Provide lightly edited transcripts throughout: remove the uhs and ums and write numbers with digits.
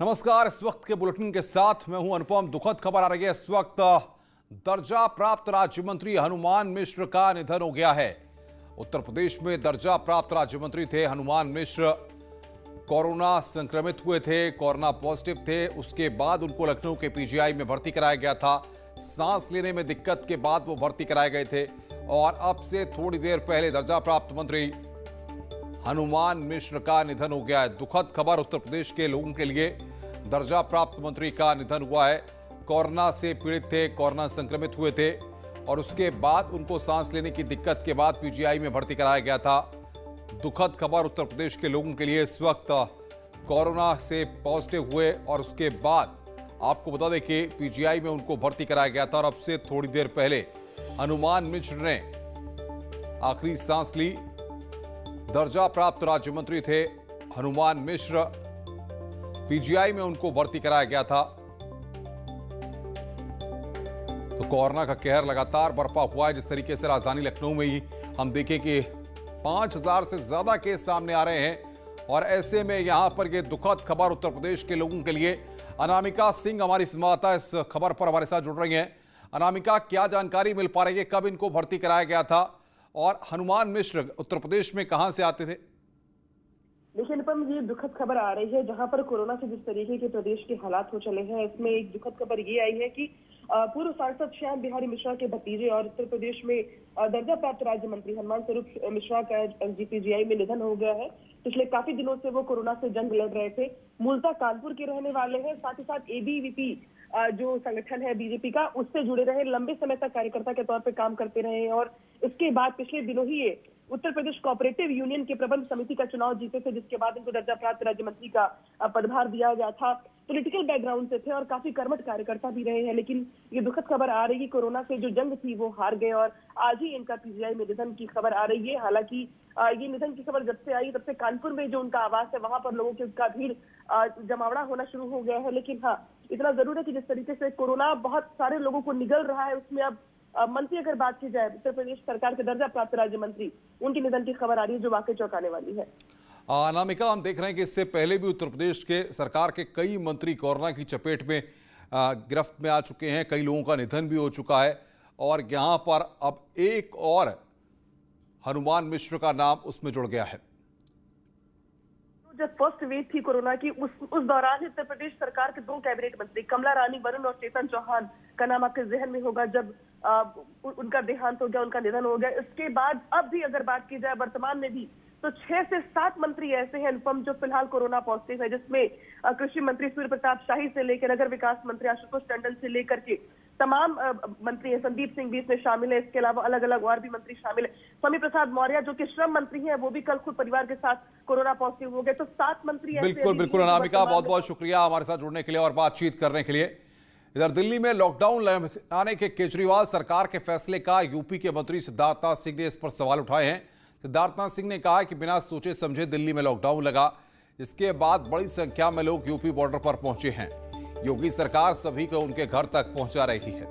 नमस्कार। इस वक्त के बुलेटिन के साथ मैं हूं अनुपम। दुखद खबर आ रही है इस वक्त। दर्जा प्राप्त राज्य मंत्री हनुमान मिश्र का निधन हो गया है। उत्तर प्रदेश में दर्जा प्राप्त राज्य मंत्री थे हनुमान मिश्र। कोरोना संक्रमित हुए थे, कोरोना पॉजिटिव थे। उसके बाद उनको लखनऊ के पीजीआई में भर्ती कराया गया था। सांस लेने में दिक्कत के बाद वो भर्ती कराए गए थे और अब से थोड़ी देर पहले दर्जा प्राप्त मंत्री हनुमान मिश्र का निधन हो गया है। दुखद खबर उत्तर प्रदेश के लोगों के लिए। दर्जा प्राप्त मंत्री का निधन हुआ है। कोरोना से पीड़ित थे, कोरोना संक्रमित हुए थे और उसके बाद उनको सांस लेने की दिक्कत के बाद पीजीआई में भर्ती कराया गया था। दुखद खबर उत्तर प्रदेश के लोगों के लिए। इस वक्त कोरोना से पॉजिटिव हुए और उसके बाद आपको बता दें कि पीजीआई में उनको भर्ती कराया गया था और अब से थोड़ी देर पहले हनुमान मिश्र ने आखिरी सांस ली। दर्जा प्राप्त राज्य मंत्री थे हनुमान मिश्र। पीजीआई में उनको भर्ती कराया गया था। तो कोरोना का कहर लगातार बरपा हुआ है। जिस तरीके से राजधानी लखनऊ में ही हम देखें कि 5000 से ज्यादा केस सामने आ रहे हैं और ऐसे में यहां पर यह दुखद खबर उत्तर प्रदेश के लोगों के लिए। अनामिका सिंह हमारी संवाददाता इस खबर पर हमारे साथ जुड़ रही हैं। अनामिका, क्या जानकारी मिल पा रही है, कब इनको भर्ती कराया गया था और हनुमान मिश्र उत्तर प्रदेश में कहां से आते थे? देखिए अनुपम, ये दुखद खबर आ रही है जहां पर कोरोना से जिस तरीके के प्रदेश के हालात हो चले हैं, इसमें एक दुखद खबर ये आई है कि पूर्व सांसद श्याम बिहारी मिश्रा के भतीजे और उत्तर प्रदेश में दर्जा प्राप्त राज्य मंत्री हनुमान स्वरूप मिश्रा का पीजीआई में निधन हो गया है। पिछले काफी दिनों से वो कोरोना से जंग लड़ रहे थे। मूलतः कानपुर के रहने वाले हैं, साथ ही साथ एबीवीपी जो संगठन है बीजेपी का, उससे जुड़े रहे, लंबे समय तक कार्यकर्ता के तौर पर काम करते रहे और इसके बाद पिछले दिनों ही ये उत्तर प्रदेश कोऑपरेटिव यूनियन के प्रबंध समिति का चुनाव जीते थे, जिसके बाद इनको दर्जा प्राप्त राज्य मंत्री का पदभार दिया गया था। पॉलिटिकल बैकग्राउंड से थे और काफी कर्मठ कार्यकर्ता भी रहे हैं, लेकिन ये दुखद खबर आ रही है कि कोरोना से जो जंग थी वो हार गए और आज ही इनका पीजीआई में निधन की खबर आ रही है। हालांकि ये निधन की खबर जब से आई तब से कानपुर में जो उनका आवास है वहां पर लोगों का भीड़ जमावड़ा होना शुरू हो गया है। लेकिन हाँ, इतना जरूर है कि जिस तरीके से कोरोना बहुत सारे लोगों को निगल रहा है, उसमें अब मंत्री अगर बात की जाए, उत्तर प्रदेश सरकार के दर्जा प्राप्त राज्य मंत्री, उनके निधन की खबर आ रही है जो वाकई चौंकाने वाली है। अनामिका, हम देख रहे हैं कि इससे पहले भी उत्तर प्रदेश के सरकार के कई मंत्री कोरोना की चपेट में गिरफ्त में आ चुके हैं। कई लोगों का निधन भी हो चुका है और यहाँ पर अब एक और हनुमान मिश्र का नाम उसमें जुड़ गया है। जब फर्स्ट वेव थी कोरोना की, उस दौरान ही उत्तर प्रदेश सरकार के 2 कैबिनेट मंत्री कमला रानी वरुण और चेतन चौहान का नाम आपके जहन में होगा, जब उनका देहांत हो गया, उनका निधन हो गया। इसके बाद अब भी अगर बात की जाए वर्तमान में भी, तो 6 से 7 मंत्री ऐसे हैं अनुपम जो फिलहाल कोरोना पॉजिटिव है, जिसमें कृषि मंत्री सूर्य प्रताप शाही से लेकर नगर विकास मंत्री आशुतोष टंडन से लेकर के तमाम मंत्री हैं। संदीप सिंह भी इसमें शामिल है। इसके अलावा अलग अलग और भी मंत्री शामिल है। स्वामी प्रसाद मौर्य जो कि श्रम मंत्री हैं, वो भी कल खुद परिवार के साथ कोरोना पॉजिटिव हो गए। तो 7 मंत्री बिल्कुल बिल्कुल अनामिका, बहुत बहुत शुक्रिया हमारे साथ जुड़ने के लिए और बातचीत करने के लिए। इधर दिल्ली में लॉकडाउन लगाने के केजरीवाल सरकार के फैसले का यूपी के मंत्री सिद्धार्थनाथ सिंह ने इस पर सवाल उठाए हैं। सिद्धार्थनाथ सिंह ने कहा कि बिना सोचे समझे दिल्ली में लॉकडाउन लगा। इसके बाद बड़ी संख्या में लोग यूपी बॉर्डर पर पहुंचे हैं। योगी सरकार सभी को उनके घर तक पहुंचा रही है।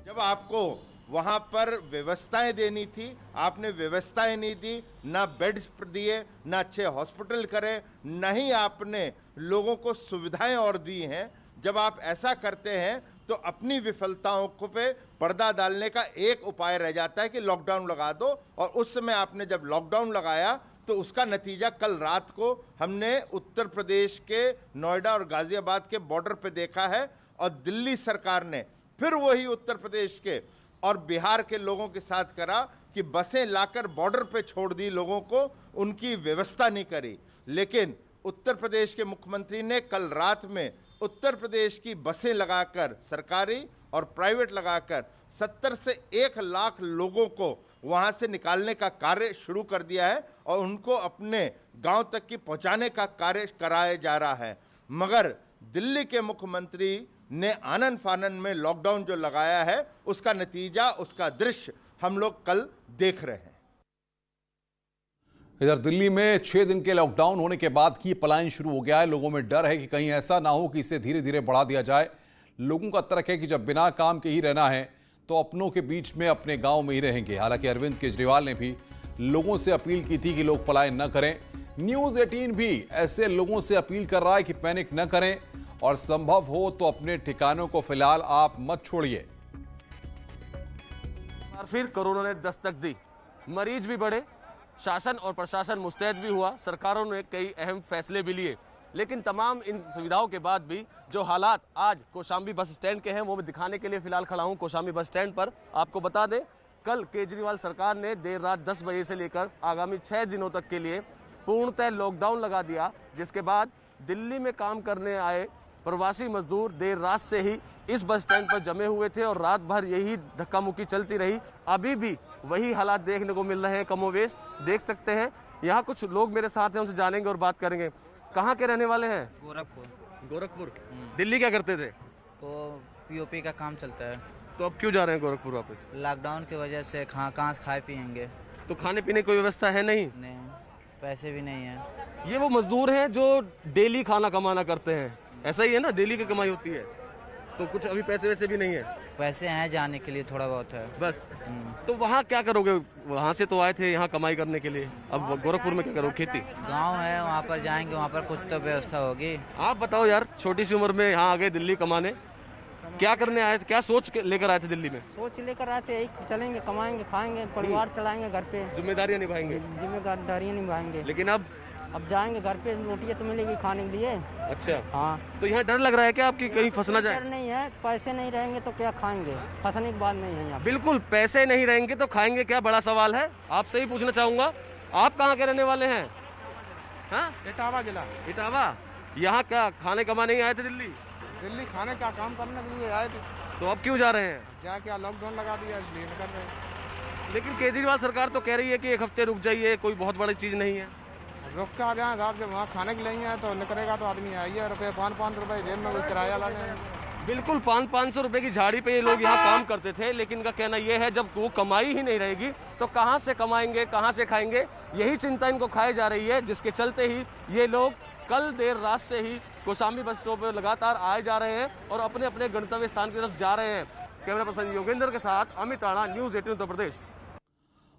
जब आपको वहां पर व्यवस्थाएं देनी थी, आपने व्यवस्थाएं नहीं दी, ना बेड्स दिए, ना अच्छे हॉस्पिटल करे, ना ही आपने लोगों को सुविधाएं और दी हैं। जब आप ऐसा करते हैं तो अपनी विफलताओं को पे पर्दा डालने का एक उपाय रह जाता है कि लॉकडाउन लगा दो। और उस समय आपने जब लॉकडाउन लगाया तो उसका नतीजा कल रात को हमने उत्तर प्रदेश के नोएडा और गाजियाबाद के बॉर्डर पे देखा है। और दिल्ली सरकार ने फिर वही उत्तर प्रदेश के और बिहार के लोगों के साथ करा कि बसें लाकर बॉर्डर पे छोड़ दी लोगों को, उनकी व्यवस्था नहीं करी। लेकिन उत्तर प्रदेश के मुख्यमंत्री ने कल रात में उत्तर प्रदेश की बसें लगाकर, सरकारी और प्राइवेट लगाकर 70 से 1 लाख लोगों को वहां से निकालने का कार्य शुरू कर दिया है और उनको अपने गांव तक की पहुंचाने का कार्य कराया जा रहा है। मगर दिल्ली के मुख्यमंत्री ने आनन फानन में लॉकडाउन जो लगाया है, उसका नतीजा, उसका दृश्य हम लोग कल देख रहे हैं। इधर दिल्ली में 6 दिन के लॉकडाउन होने के बाद की पलायन शुरू हो गया है। लोगों में डर है कि कहीं ऐसा ना हो कि इसे धीरे धीरे बढ़ा दिया जाए। लोगों का तर्क है कि जब बिना काम के ही रहना है तो अपनों के बीच में अपने गांव में ही रहेंगे। हालांकि अरविंद केजरीवाल ने भी लोगों से अपील की थी कि लोग पलायन न करें। न्यूज 18 भी ऐसे लोगों से अपील कर रहा है कि पैनिक न करें और संभव हो तो अपने ठिकानों को फिलहाल आप मत छोड़िए। फिर कोरोना ने दस्तक दी, मरीज भी बढ़े, शासन और प्रशासन मुस्तैद भी हुआ, सरकारों ने कई अहम फैसले भी लिए, लेकिन तमाम इन सुविधाओं के बाद भी जो हालात आज कौशाम्बी बस स्टैंड के हैं वो मैं दिखाने के लिए फिलहाल खड़ा हूं कौशाम्बी बस स्टैंड पर। आपको बता दें, कल केजरीवाल सरकार ने देर रात 10 बजे से लेकर आगामी 6 दिनों तक के लिए पूर्णतः लॉकडाउन लगा दिया, जिसके बाद दिल्ली में काम करने आए प्रवासी मजदूर देर रात से ही इस बस स्टैंड पर जमे हुए थे और रात भर यही धक्का मुक्की चलती रही। अभी भी वही हालात देखने को मिल रहे हैं कमोवेश, देख सकते हैं। यहाँ कुछ लोग मेरे साथ हैं, उनसे जानेंगे और बात करेंगे। कहाँ के रहने वाले हैं? गोरखपुर। दिल्ली क्या करते थे? तो पीओपी का काम चलता है। तो अब क्यों जा रहे हैं गोरखपुर वापस? लॉकडाउन की वजह से कहाँ से खाए पियेंगे? तो खाने पीने की कोई व्यवस्था है नहीं? नहीं, पैसे भी नहीं है। ये वो मजदूर हैं जो डेली खाना कमाना करते हैं, ऐसा ही है ना, डेली की कमाई होती है, तो कुछ अभी पैसे वैसे भी नहीं है? पैसे हैं जाने के लिए, थोड़ा बहुत है बस। तो वहाँ क्या करोगे? वहाँ से तो आए थे यहाँ कमाई करने के लिए, अब गोरखपुर में क्या करोगे? खेती गांव है, वहाँ पर जाएंगे, वहाँ पर कुछ तो व्यवस्था होगी। आप बताओ यार, छोटी सी उम्र में यहाँ आ गए दिल्ली कमाने, क्या करने आए थे? क्या सोच के लेकर आए थे दिल्ली में? सोच लेकर आए थे चलेंगे, कमाएंगे, खाएंगे, परिवार चलाएंगे, घर पे जिम्मेदारियाँ निभाएंगे। जिम्मेदारियाँ निभाएंगे। लेकिन अब जाएंगे घर पे, रोटियाँ तो मिलेगी खाने के लिए। अच्छा, हाँ। तो यहाँ डर लग रहा है क्या आपकी कहीं फंस ना जाए? डर नहीं है, पैसे नहीं रहेंगे तो क्या खाएंगे, फंसने की बात नहीं है यहाँ। बिल्कुल, पैसे नहीं रहेंगे तो खाएंगे क्या, बड़ा सवाल है। आपसे ही पूछना चाहूंगा, आप कहाँ के रहने वाले हैं? हाँ, इटावा जिला। इटावा। यहाँ क्या खाने कमाने ही आए थे दिल्ली? दिल्ली खाने का काम करने के लिए आए थे। तो अब क्यों जा रहे हैं? क्या क्या लॉकडाउन लगा दिया इसलिए निकल रहे हैं। लेकिन केजरीवाल सरकार तो कह रही है कि 1 हफ्ते रुक जाइए, कोई बहुत बड़ी चीज नहीं है। रुक के आ जाए साहब, जब वहाँ खाने के लिए हैं तो निकलेगा तो आदमी आइए, रुपये 500 रुपये जेब में कोई किराया लाने। बिल्कुल, 500 रुपए की झाड़ी पे ये लोग यहाँ काम करते थे, लेकिन इनका कहना ये है जब वो कमाई ही नहीं रहेगी तो कहाँ से कमाएंगे, कहाँ से खाएंगे, यही चिंता इनको खाई जा रही है, जिसके चलते ही ये लोग कल देर रात से ही कौशाम्बी बस स्टॉप पर लगातार आए जा रहे हैं और अपने अपने गंतव्य स्थान की तरफ जा रहे हैं। कैमरा पर्सन योगेंद्र के साथ अमित राणा, न्यूज 18 उत्तर प्रदेश।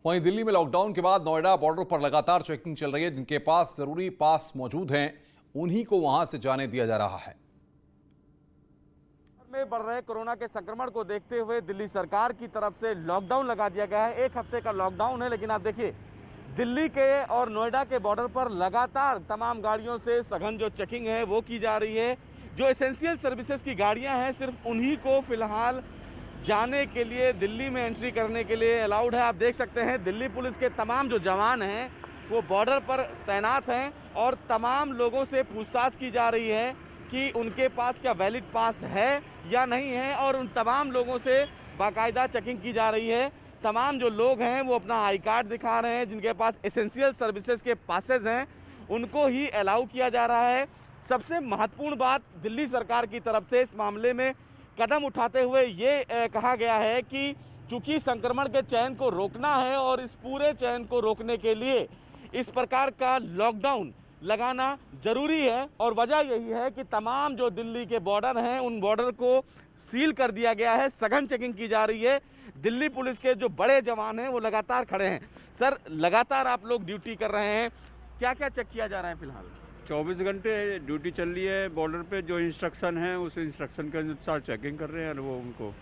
वहीं दिल्ली में लॉकडाउन के बाद नोएडा बॉर्डर पर लगातार चेकिंग चल रही है। जिनके पास जरूरी पास मौजूद हैं उन्हीं को वहां से जाने दिया जा रहा है। में बढ़ रहे कोरोना के संक्रमण को देखते हुए दिल्ली सरकार की तरफ से लॉकडाउन लगा दिया गया है। 1 हफ्ते का लॉकडाउन है, लेकिन आप देखिए दिल्ली के और नोएडा के बॉर्डर पर लगातार तमाम गाड़ियों से सघन जो चेकिंग है वो की जा रही है। जो एसेंशियल सर्विसेज की गाड़ियां हैं सिर्फ उन्हीं को फिलहाल जाने के लिए, दिल्ली में एंट्री करने के लिए अलाउड है। आप देख सकते हैं दिल्ली पुलिस के तमाम जो जवान हैं वो बॉर्डर पर तैनात हैं और तमाम लोगों से पूछताछ की जा रही है कि उनके पास क्या वैलिड पास है या नहीं है, और उन तमाम लोगों से बाकायदा चेकिंग की जा रही है। तमाम जो लोग हैं वो अपना आई कार्ड दिखा रहे हैं, जिनके पास एसेंशियल सर्विसेज के पासेज हैं उनको ही अलाउ किया जा रहा है। सबसे महत्वपूर्ण बात दिल्ली सरकार की तरफ से इस मामले में कदम उठाते हुए ये कहा गया है कि चूंकि संक्रमण के चैन को रोकना है और इस पूरे चैन को रोकने के लिए इस प्रकार का लॉकडाउन लगाना जरूरी है, और वजह यही है कि तमाम जो दिल्ली के बॉर्डर हैं उन बॉर्डर को सील कर दिया गया है, सघन चेकिंग की जा रही है। दिल्ली पुलिस के जो बड़े जवान हैं वो लगातार खड़े हैं। सर, लगातार आप लोग ड्यूटी कर रहे हैं, क्या क्या चेक किया जा रहा है फिलहाल? 24 घंटे ड्यूटी चल रही है। बॉर्डर पे जो इंस्ट्रक्शन है उस इंस्ट्रक्शन के अनुसार चेकिंग कर रहे हैं और वो उनको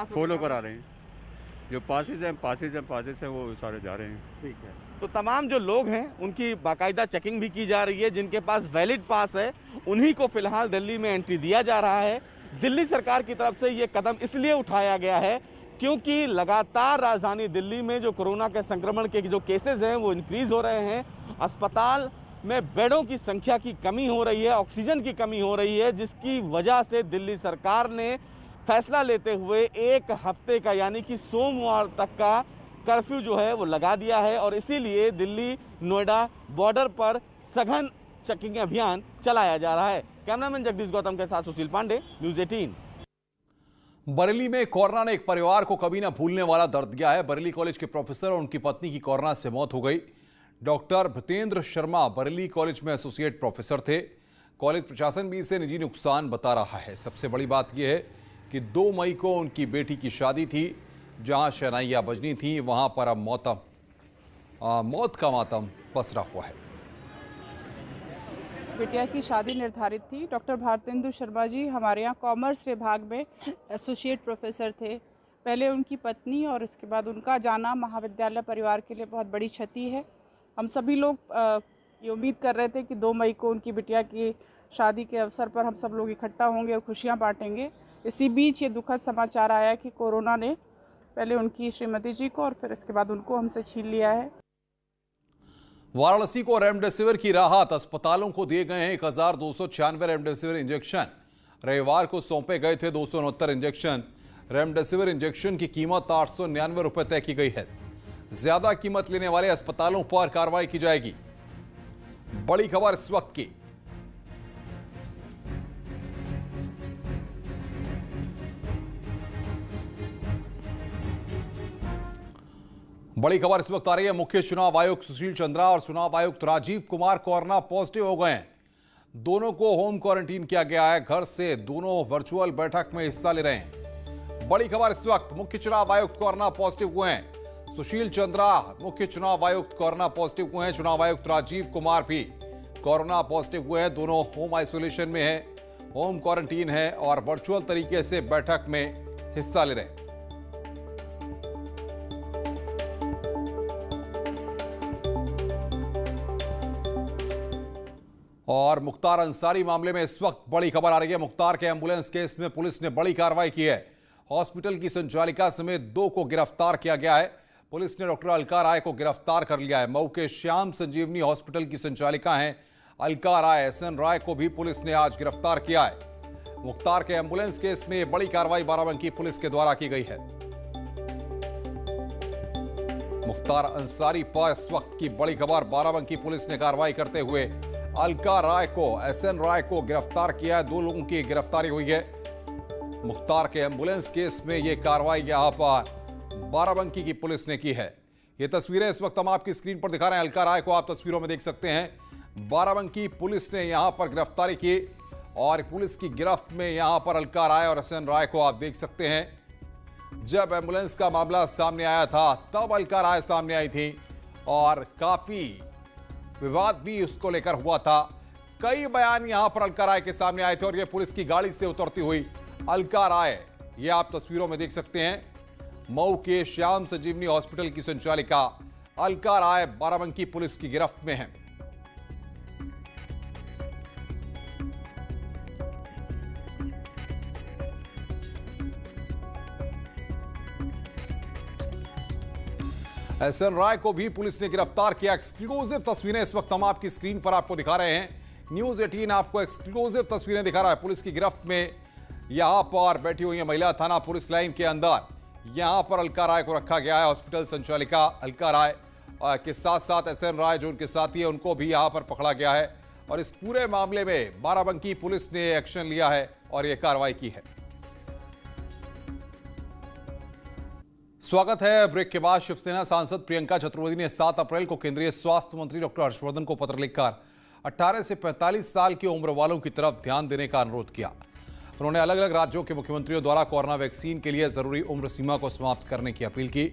फॉलो करा रहे हैं। जो पासेज हैं वो सारे जा रहे हैं। ठीक है, तो तमाम जो लोग हैं उनकी बाकायदा चेकिंग भी की जा रही है। जिनके पास वैलिड पास है उन्हीं को फिलहाल दिल्ली में एंट्री दिया जा रहा है। दिल्ली सरकार की तरफ से ये कदम इसलिए उठाया गया है क्योंकि लगातार राजधानी दिल्ली में जो कोरोना के संक्रमण के जो केसेस हैं वो इंक्रीज हो रहे हैं। अस्पताल में बेडों की संख्या की कमी हो रही है, ऑक्सीजन की कमी हो रही है, जिसकी वजह से दिल्ली सरकार ने फैसला लेते हुए 1 हफ्ते का यानी कि सोमवार तक का कर्फ्यू जो है वो लगा दिया है, और इसीलिए दिल्ली नोएडा बॉर्डर पर सघन चेकिंग अभियान चलाया जा रहा है। कैमरामैन जगदीश गौतम के साथ सुशील पांडे, न्यूज 18। बरेली में कोरोना ने एक परिवार को कभी ना भूलने वाला दर्द दिया है। बरेली कॉलेज के प्रोफेसर और उनकी पत्नी की कोरोना से मौत हो गई। डॉक्टर भूतेंद्र शर्मा बरेली कॉलेज में एसोसिएट प्रोफेसर थे। कॉलेज प्रशासन भी इसे निजी नुकसान बता रहा है। सबसे बड़ी बात यह है कि 2 मई को उनकी बेटी की शादी थी, जहां शहनाइयां बजनी थी, वहां पर अब मौतम। मौत का मातम पसरा हुआ है। बिटिया की शादी निर्धारित थी। डॉक्टर भारतेंदु शर्मा जी हमारे यहाँ कॉमर्स विभाग में एसोसिएट प्रोफेसर थे। पहले उनकी पत्नी और इसके बाद उनका जाना महाविद्यालय परिवार के लिए बहुत बड़ी क्षति है। हम सभी लोग ये उम्मीद कर रहे थे कि 2 मई को उनकी बिटिया की शादी के अवसर पर हम सब लोग इकट्ठा होंगे और खुशियाँ बांटेंगे। इसी बीच ये दुखद समाचार आया कि कोरोना ने पहले उनकी श्रीमती जी को और फिर इसके बाद उनको हमसे छीन लिया है। वाराणसी को रेमडेसिविर की राहत, अस्पतालों को दिए गए हैं 1296 रेमडेसिविर इंजेक्शन। रविवार को सौंपे गए थे 269 इंजेक्शन। रेमडेसिविर इंजेक्शन की कीमत 899 रुपए तय की गई है। ज्यादा कीमत लेने वाले अस्पतालों पर कार्रवाई की जाएगी। बड़ी खबर इस वक्त की। बड़ी खबर इस वक्त आ रही है। मुख्य चुनाव आयुक्त सुशील चंद्रा और चुनाव आयुक्त राजीव कुमार कोरोना पॉजिटिव हो गए हैं। दोनों को होम क्वारंटीन किया गया है। घर से दोनों वर्चुअल बैठक में हिस्सा ले रहे हैं। बड़ी खबर इस वक्त, मुख्य चुनाव आयुक्त कोरोना पॉजिटिव हुए हैं। सुशील चंद्रा मुख्य चुनाव आयुक्त कोरोना पॉजिटिव हुए हैं। चुनाव आयुक्त राजीव कुमार भी कोरोना पॉजिटिव हुए हैं। दोनों होम आइसोलेशन में है, होम क्वारंटीन है और वर्चुअल तरीके से बैठक में हिस्सा ले रहे हैं। और मुख्तार अंसारी मामले में इस वक्त बड़ी खबर आ रही है। मुख्तार के एम्बुलेंस केस में पुलिस ने बड़ी कार्रवाई की है। हॉस्पिटल की संचालिका समेत 2 को गिरफ्तार किया गया है। पुलिस ने डॉक्टर अलका राय को गिरफ्तार कर लिया है। मऊ के श्याम संजीवनी हॉस्पिटल की संचालिका हैं अलका राय। SN राय को भी पुलिस ने आज गिरफ्तार किया है। मुख्तार के एम्बुलेंस केस में बड़ी कार्रवाई बाराबंकी पुलिस के द्वारा की गई है। मुख्तार अंसारी पर इस वक्त की बड़ी खबर, बाराबंकी पुलिस ने कार्रवाई करते हुए अलका राय को, SN राय को गिरफ्तार किया है। 2 लोगों की गिरफ्तारी हुई है। मुख्तार के एम्बुलेंस केस में यह कार्रवाई यहां पर बाराबंकी की पुलिस ने की है। ये तस्वीरें इस वक्त हम आपकी स्क्रीन पर दिखा रहे हैं। अलका राय को आप तस्वीरों में देख सकते हैं। बाराबंकी पुलिस ने यहां पर गिरफ्तारी की और पुलिस की गिरफ्त में यहां पर अलका राय और SN राय को आप देख सकते हैं। जब एम्बुलेंस का मामला सामने आया था तब अलका राय सामने आई थी और काफी विवाद भी उसको लेकर हुआ था। कई बयान यहां पर अलका राय के सामने आए थे और ये पुलिस की गाड़ी से उतरती हुई अलका राय, ये आप तस्वीरों में देख सकते हैं। मऊ के श्याम संजीवनी हॉस्पिटल की संचालिका अलका राय बाराबंकी पुलिस की गिरफ्त में है। SN राय को भी पुलिस ने गिरफ्तार किया। एक्सक्लूसिव तस्वीरें इस वक्त हम आपकी स्क्रीन पर आपको दिखा रहे हैं। न्यूज़ 18 आपको एक्सक्लूसिव तस्वीरें दिखा रहा है। पुलिस की गिरफ्त में यहां पर बैठी हुई है महिला थाना पुलिस लाइन के अंदर। यहां पर अलका राय को रखा गया है। हॉस्पिटल संचालिका अलका राय के साथ साथ SN राय जो उनके साथी है उनको भी यहां पर पकड़ा गया है और इस पूरे मामले में बाराबंकी पुलिस ने एक्शन लिया है और यह कार्रवाई की है। स्वागत है। ब्रेक के बाद शिवसेना सांसद प्रियंका चतुर्वेदी ने 7 अप्रैल को केंद्रीय स्वास्थ्य मंत्री डॉक्टर हर्षवर्धन को पत्र लिखकर 18 से 45 साल की उम्र वालों की तरफ ध्यान देने का अनुरोध किया। उन्होंने अलग अलग राज्यों के मुख्यमंत्रियों द्वारा कोरोना वैक्सीन के लिए जरूरी उम्र सीमा को समाप्त करने की अपील की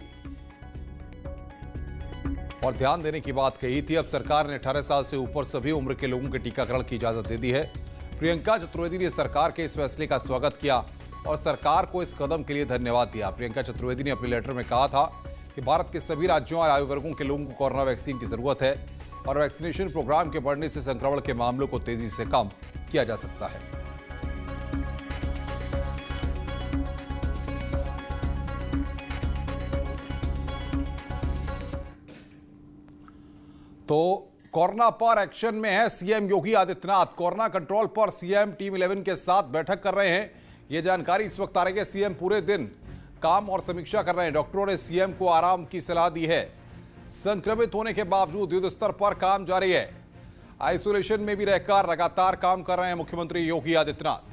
और ध्यान देने की बात कही थी। अब सरकार ने 18 साल से ऊपर सभी उम्र के लोगों के टीकाकरण की इजाजत दे दी है। प्रियंका चतुर्वेदी ने सरकार के इस फैसले का स्वागत किया और सरकार को इस कदम के लिए धन्यवाद दिया। प्रियंका चतुर्वेदी ने अपने लेटर में कहा था कि भारत के सभी राज्यों और आयु वर्गों के लोगों को कोरोना वैक्सीन की जरूरत है और वैक्सीनेशन प्रोग्राम के बढ़ने से संक्रमण के मामलों को तेजी से कम किया जा सकता है। तो कोरोना पर एक्शन में है CM Yogi Adityanath. Corona control पर सीएम टीम 11 के साथ बैठक कर रहे हैं। ये जानकारी इस वक्त आ रही है। सीएम पूरे दिन काम और समीक्षा कर रहे हैं। डॉक्टरों ने सीएम को आराम की सलाह दी है। संक्रमित होने के बावजूद युद्ध स्तर पर काम जारी है। आइसोलेशन में भी रहकर लगातार काम कर रहे हैं मुख्यमंत्री योगी आदित्यनाथ।